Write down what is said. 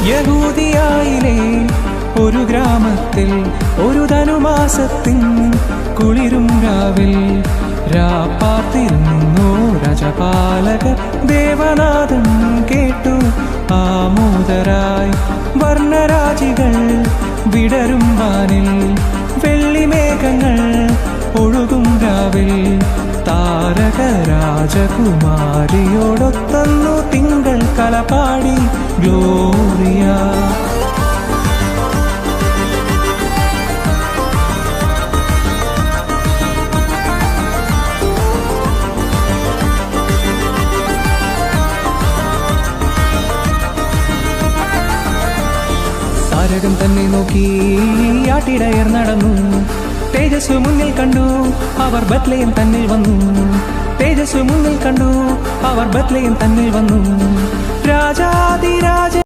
യഹൂദിയായിലെ ഒരു ഗ്രാമത്തിൽ ഒരു ധനുമാസത്തിൻ കുളിരും രാവിൽ രാപ്പാർത്തിരുന്നു രാജപാലകർ. ദേവനാഥം കേട്ടു ആമോദരായി. വർണ്ണരാജികൾ വിടരും വാനിൽ, വെള്ളിമേഘങ്ങൾ ഒഴുകും രാവിൽ. താരക രാജകുമാരിയോടൊത്തന്നു തിങ്കൾ കലപാടി ഗ്ലോറിയ. താരകം തന്നെ നോക്കി ആട്ടിടയർ നടന്നു. തേജസ് മുന്നിൽ കണ്ടു, അവർ ബത്ലഹേം തന്നിൽ വന്നു. തേജസ് മുന്നിൽ കണ്ടു, അവർ ബത്ലഹേം തന്നിൽ വന്നു. രാജാതിരാജ